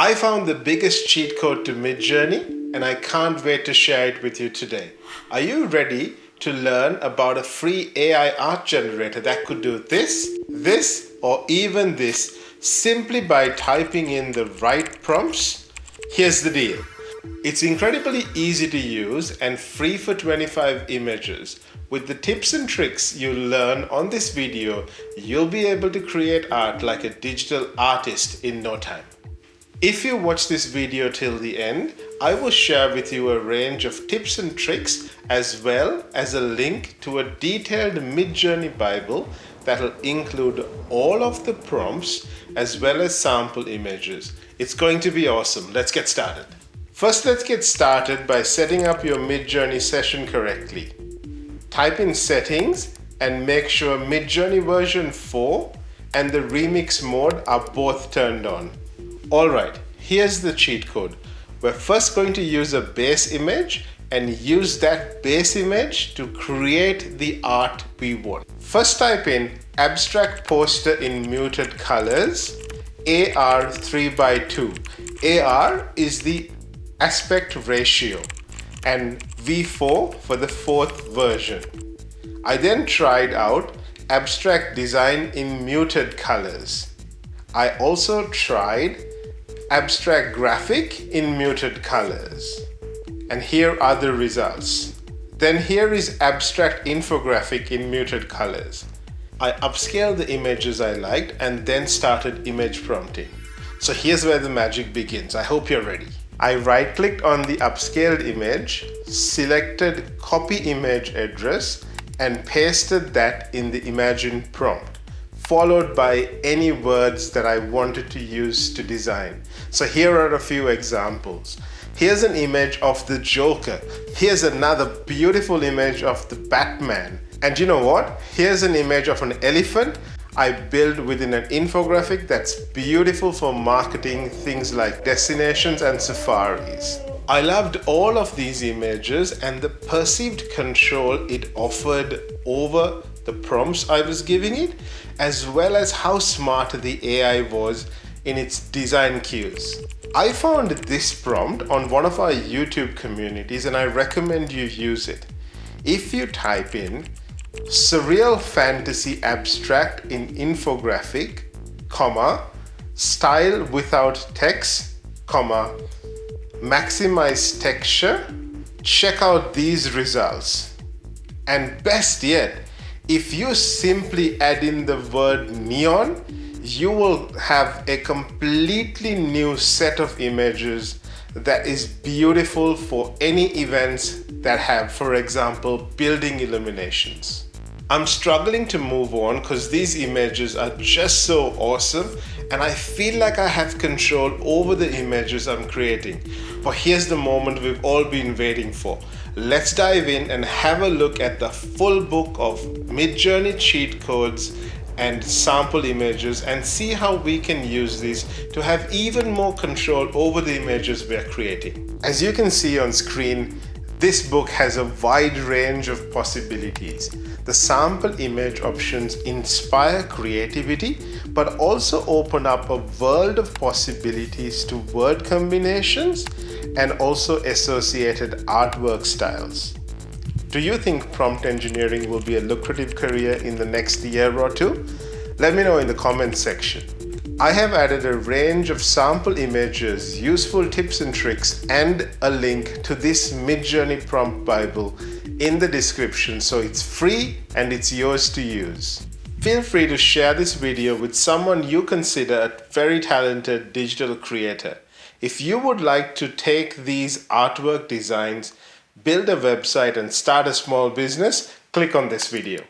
I found the biggest cheat code to MidJourney and I can't wait to share it with you today. Are you ready to learn about a free AI art generator that could do this, or even this simply by typing in the right prompts? Here's the deal. It's incredibly easy to use and free for 25 images. With the tips and tricks you learn on this video, you'll be able to create art like a digital artist in no time. If you watch this video till the end, I will share with you a range of tips and tricks as well as a link to a detailed MidJourney Bible that will include all of the prompts as well as sample images. It's going to be awesome. Let's get started. First, let's get started by setting up your MidJourney session correctly. Type in settings and make sure MidJourney version 4 and the remix mode are both turned on. Alright, here's the cheat code. We're first going to use a base image and use that base image to create the art we want. First type in abstract poster in muted colors, AR 3:2. AR is the aspect ratio and V4 for the 4th version. I then tried out abstract design in muted colors. I also tried abstract graphic in muted colors. And here are the results. Then here is abstract infographic in muted colors. I upscaled the images I liked and then started image prompting. So here's where the magic begins. I hope you're ready. I right-clicked on the upscaled image, selected copy image address, and pasted that in the imagined prompt, followed by any words that I wanted to use to design. So here are a few examples. Here's an image of the Joker. Here's another beautiful image of the Batman. And you know what? Here's an image of an elephant I built within an infographic that's beautiful for marketing things like destinations and safaris. I loved all of these images and the perceived control it offered over the prompts I was giving it, as well as how smart the AI was in its design cues. I found this prompt on one of our YouTube communities and I recommend you use it. If you type in surreal fantasy abstract in infographic, style without text, maximize texture, check out these results. And best yet, if you simply add in the word neon, you will have a completely new set of images that is beautiful for any events that have, for example, building illuminations. I'm struggling to move on because these images are just so awesome and I feel like I have control over the images I'm creating. But here's the moment we've all been waiting for. Let's dive in and have a look at the full book of MidJourney cheat codes and sample images and see how we can use these to have even more control over the images we are creating. As you can see on screen, this book has a wide range of possibilities. The sample image options inspire creativity, but also open up a world of possibilities to word combinations and also associated artwork styles. Do you think prompt engineering will be a lucrative career in the next year or two? Let me know in the comments section. I have added a range of sample images, useful tips and tricks, and a link to this MidJourney prompt Bible in the description, so it's free and it's yours to use. Feel free to share this video with someone you consider a very talented digital creator. If you would like to take these artwork designs, build a website and start a small business, click on this video.